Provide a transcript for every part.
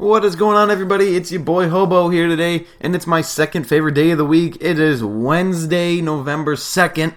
What is going on, everybody? It's your boy Hobo here today, and it's my second favorite day of the week. It is Wednesday, November 2nd.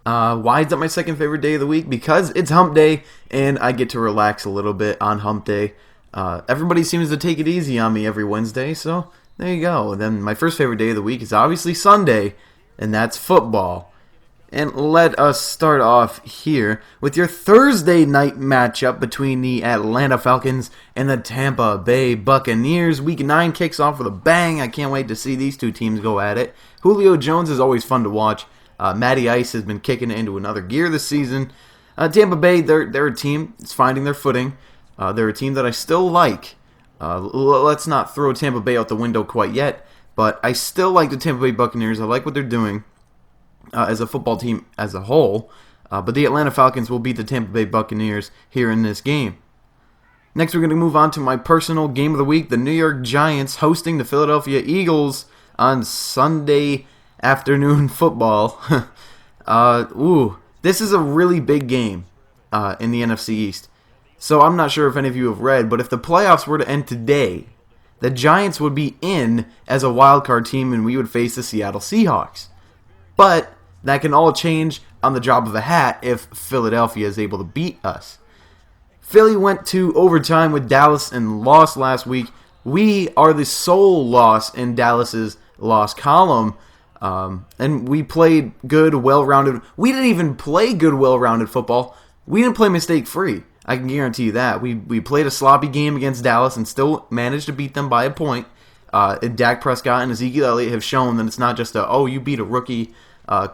Why is that my second favorite day of the week? Because it's hump day, and I get to relax a little bit on hump day. Everybody seems to take it easy on me every Wednesday, so there you go. And then my first favorite day of the week is obviously Sunday, and that's football. And let us start off here with your Thursday night matchup between the Atlanta Falcons and the Tampa Bay Buccaneers. Week 9 kicks off with a bang. I can't wait to see these two teams go at it. Julio Jones is always fun to watch. Matty Ice has been kicking it into another gear this season. Tampa Bay, they're a team that's finding their footing. They're a team that I still like. Let's not throw Tampa Bay out the window quite yet, but I still like the Tampa Bay Buccaneers. I like what they're doing. As a football team as a whole, but the Atlanta Falcons will beat the Tampa Bay Buccaneers here in this game. Next, we're going to move on to my personal game of the week, the New York Giants hosting the Philadelphia Eagles on Sunday afternoon football. This is a really big game in the NFC East. So I'm not sure if any of you have read, but if the playoffs were to end today, the Giants would be in as a wild card team and we would face the Seattle Seahawks. But that can all change on the drop of a hat if Philadelphia is able to beat us. Philly went to overtime with Dallas and lost last week. We are the sole loss in Dallas's loss column. And we played good, well-rounded. We didn't even play good, well-rounded football. We didn't play mistake-free. I can guarantee you that. We played a sloppy game against Dallas and still managed to beat them by a point. Dak Prescott and Ezekiel Elliott have shown that it's not just you beat a rookie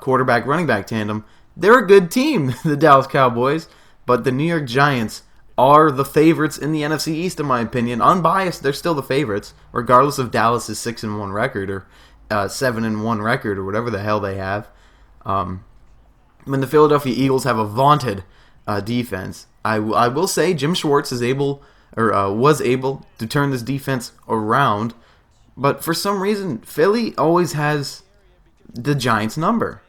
quarterback running back tandem. They're a good team, the Dallas Cowboys, but the New York Giants are the favorites in the NFC East, in my opinion. Unbiased, they're still the favorites, regardless of Dallas's 6-1 record or 7-1 record or whatever the hell they have. When the Philadelphia Eagles have a vaunted defense, I will say Jim Schwartz was able to turn this defense around. But for some reason, Philly always has the Giants' number.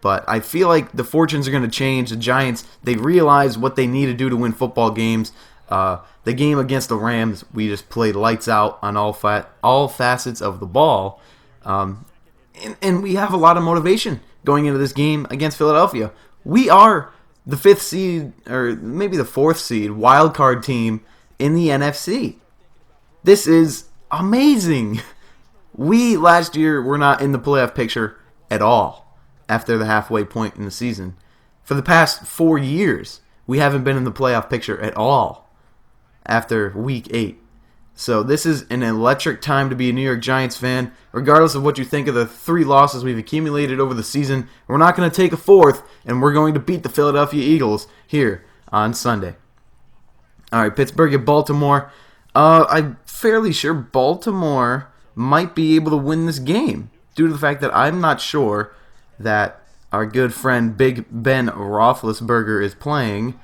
But I feel like the fortunes are going to change. The Giants, they realize what they need to do to win football games. The game against the Rams, we just played lights out on all facets of the ball. And we have a lot of motivation going into this game against Philadelphia. We are the 5th seed, or maybe the 4th seed, wild card team in the NFC. This is amazing. We, last year, were not in the playoff picture at all after the halfway point in the season. For the past 4 years, we haven't been in the playoff picture at all after Week 8. So this is an electric time to be a New York Giants fan. Regardless of what you think of the 3 losses we've accumulated over the season, we're not going to take a 4th, and we're going to beat the Philadelphia Eagles here on Sunday. All right, Pittsburgh at Baltimore. I'm fairly sure Baltimore might be able to win this game due to the fact that I'm not sure that our good friend Big Ben Roethlisberger is playing.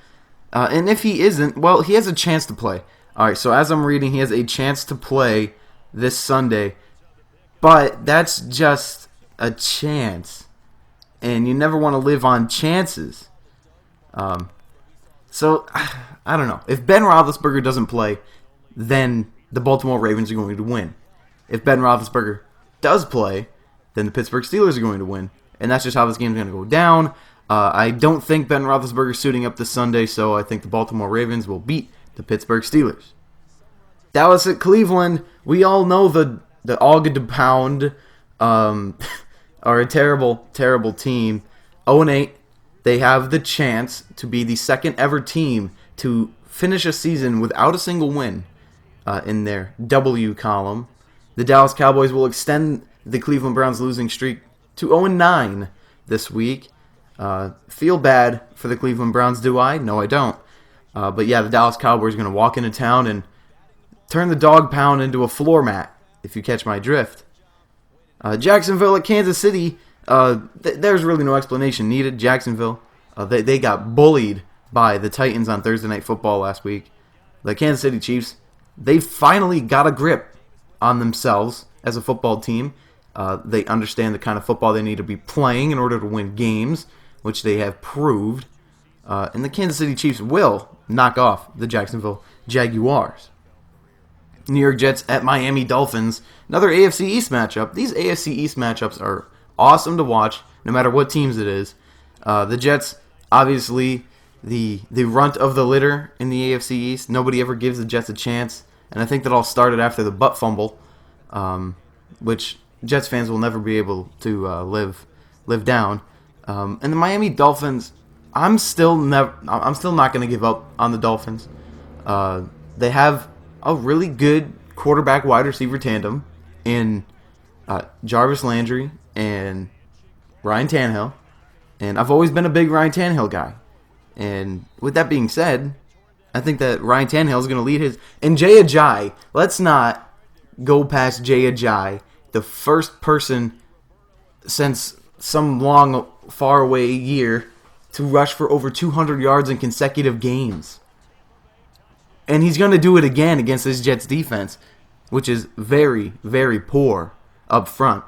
And if he isn't, well, he has a chance to play. All right, so as I'm reading, he has a chance to play this Sunday. But that's just a chance. And you never want to live on chances. So, I don't know. If Ben Roethlisberger doesn't play, then the Baltimore Ravens are going to win. If Ben Roethlisberger does play, then the Pittsburgh Steelers are going to win. And that's just how this game is going to go down. I don't think Ben Roethlisberger is suiting up this Sunday, so I think the Baltimore Ravens will beat the Pittsburgh Steelers. Dallas at Cleveland. We all know the August Pound are a terrible, terrible team. 0-8. They have the chance to be the second ever team to finish a season without a single win in their W column. The Dallas Cowboys will extend the Cleveland Browns losing streak to 0-9 this week. Feel bad for the Cleveland Browns, do I? No, I don't. But yeah, the Dallas Cowboys are going to walk into town and turn the dog pound into a floor mat, if you catch my drift. Jacksonville at Kansas City, there's really no explanation needed. Jacksonville, they got bullied by the Titans on Thursday Night Football last week. The Kansas City Chiefs, they finally got a grip on themselves as a football team. They understand the kind of football they need to be playing in order to win games, which they have proved. And the Kansas City Chiefs will knock off the Jacksonville Jaguars. New York Jets at Miami Dolphins. Another AFC East matchup. These AFC East matchups are awesome to watch, no matter what teams it is. The Jets, obviously, the runt of the litter in the AFC East. Nobody ever gives the Jets a chance. And I think that all started after the butt fumble, which Jets fans will never be able to live down. And the Miami Dolphins, I'm still not going to give up on the Dolphins. They have a really good quarterback wide receiver tandem in Jarvis Landry and Ryan Tannehill. And I've always been a big Ryan Tannehill guy. And with that being said, I think that Ryan Tannehill is going to lead his... And Jay Ajayi, let's not go past Jay Ajayi, the first person since some long, far-away year to rush for over 200 yards in consecutive games. And he's going to do it again against this Jets defense, which is very, very poor up front.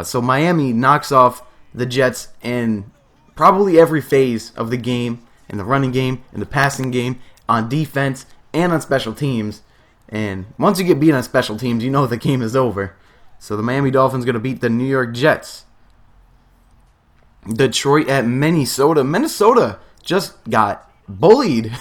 So Miami knocks off the Jets in probably every phase of the game, in the running game, in the passing game, on defense, and on special teams. And once you get beat on special teams, you know the game is over. So the Miami Dolphins are going to beat the New York Jets. Detroit at Minnesota. Minnesota just got bullied,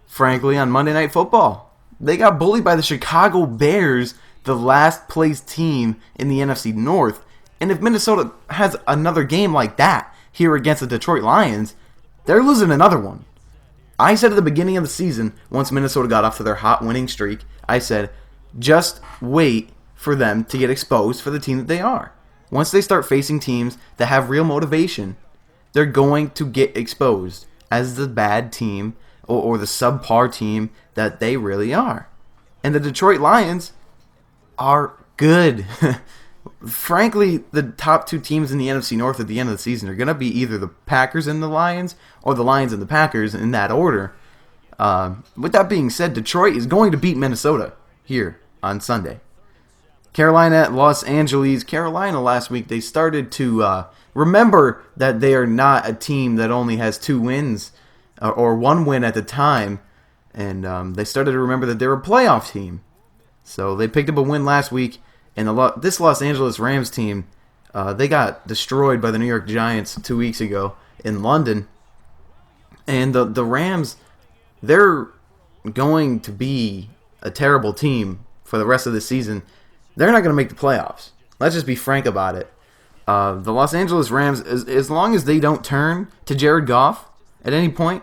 frankly, on Monday Night Football. They got bullied by the Chicago Bears, the last place team in the NFC North. And if Minnesota has another game like that here against the Detroit Lions, they're losing another one. I said at the beginning of the season, once Minnesota got off to their hot winning streak, I said, just wait for them to get exposed for the team that they are. Once they start facing teams that have real motivation, they're going to get exposed as the bad team or the subpar team that they really are. And the Detroit Lions are good. Frankly, the top two teams in the NFC North at the end of the season are going to be either the Packers and the Lions or the Lions and the Packers in that order. With that being said, Detroit is going to beat Minnesota here on Sunday. Carolina at Los Angeles. Carolina last week, they started to remember that they are not a team that only has 2 wins or 1 win at the time. And they started to remember that they're a playoff team. So they picked up a win last week. And this Los Angeles Rams team, they got destroyed by the New York Giants 2 weeks ago in London. And the Rams, they're going to be a terrible team for the rest of the season. They're not going to make the playoffs. Let's just be frank about it. The Los Angeles Rams, as long as they don't turn to Jared Goff at any point,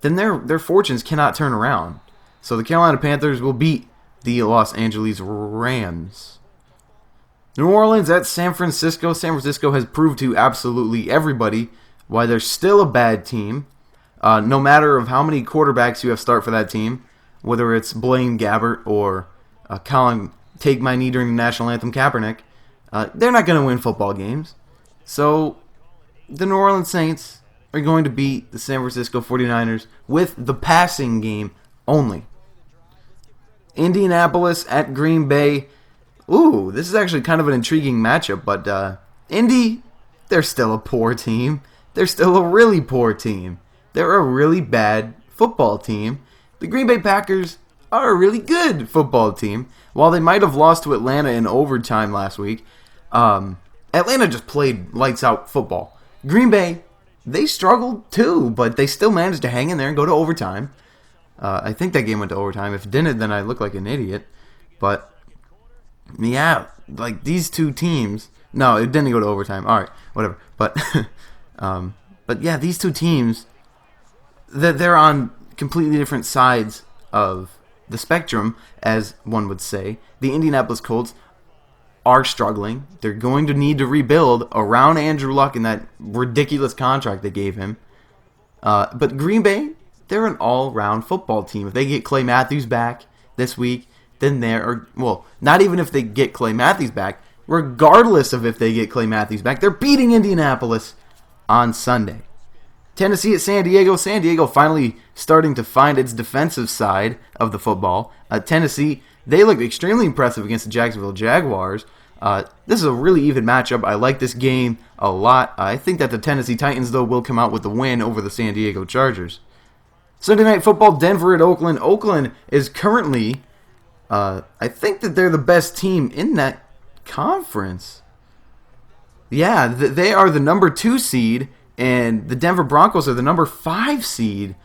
then their fortunes cannot turn around. So the Carolina Panthers will beat the Los Angeles Rams. New Orleans at San Francisco. San Francisco has proved to absolutely everybody why they're still a bad team. No matter of how many quarterbacks you have start for that team, whether it's Blaine Gabbert or Colin Take My Knee During the National Anthem Kaepernick, they're not going to win football games. So the New Orleans Saints are going to beat the San Francisco 49ers with the passing game only. Indianapolis at Green Bay. Ooh, this is actually kind of an intriguing matchup, but Indy, they're still a poor team. They're still a really poor team. They're a really bad football team. The Green Bay Packers are a really good football team. While they might have lost to Atlanta in overtime last week, Atlanta just played lights-out football. Green Bay, they struggled too, but they still managed to hang in there and go to overtime. I think that game went to overtime. If it didn't, then I look like an idiot. But yeah, like these two teams. No, it didn't go to overtime. All right, whatever. But yeah, these two teams, they're on completely different sides of the spectrum, as one would say. The Indianapolis Colts are struggling. They're going to need to rebuild around Andrew Luck and that ridiculous contract they gave him. But Green Bay, they're an all-round football team. If they get Clay Matthews back this week, then not even if they get Clay Matthews back, regardless of if they get Clay Matthews back, they're beating Indianapolis on Sunday. Tennessee at San Diego. San Diego finally starting to find its defensive side of the football. Tennessee, they look extremely impressive against the Jacksonville Jaguars. This is a really even matchup. I like this game a lot. I think that the Tennessee Titans, though, will come out with the win over the San Diego Chargers. Sunday Night Football, Denver at Oakland. Oakland is currently I think that they're the best team in that conference. Yeah, they are the number 2 seed, and the Denver Broncos are the number 5 seed.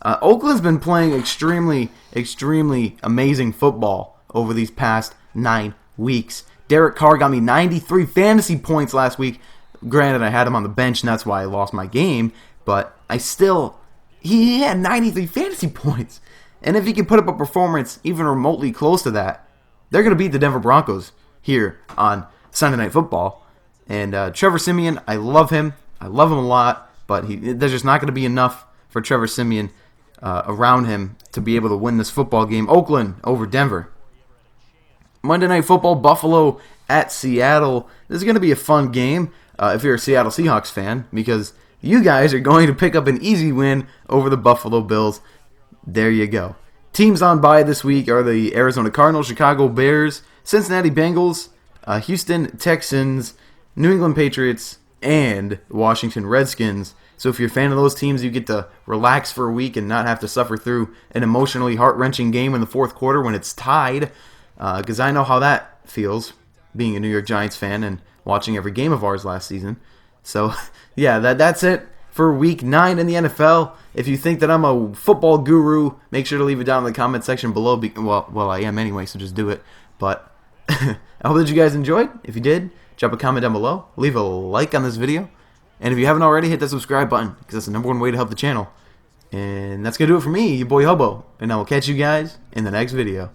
Oakland's been playing extremely, extremely amazing football over these past 9 weeks. Derek Carr got me 93 fantasy points last week. Granted, I had him on the bench, and that's why I lost my game, but he had 93 fantasy points. And if he can put up a performance even remotely close to that, they're going to beat the Denver Broncos here on Sunday Night Football. And Trevor Siemian, I love him. I love him a lot, but there's just not going to be enough for Trevor Siemian around him to be able to win this football game. Oakland over Denver. Monday Night Football, Buffalo at Seattle. This is going to be a fun game if you're a Seattle Seahawks fan, because you guys are going to pick up an easy win over the Buffalo Bills. There you go. Teams on bye this week are the Arizona Cardinals, Chicago Bears, Cincinnati Bengals, Houston Texans, New England Patriots, and Washington Redskins. So if you're a fan of those teams, you get to relax for a week and not have to suffer through an emotionally heart-wrenching game in the fourth quarter when it's tied. Because I know how that feels, being a New York Giants fan and watching every game of ours last season. So, yeah, that's it for Week 9 in the NFL. If you think that I'm a football guru, make sure to leave it down in the comment section below. Well, I am anyway, so just do it. But I hope that you guys enjoyed. If you did, drop a comment down below. Leave a like on this video. And if you haven't already, hit that subscribe button, because that's the #1 way to help the channel. And that's going to do it for me, your boy Hobo. And I will catch you guys in the next video.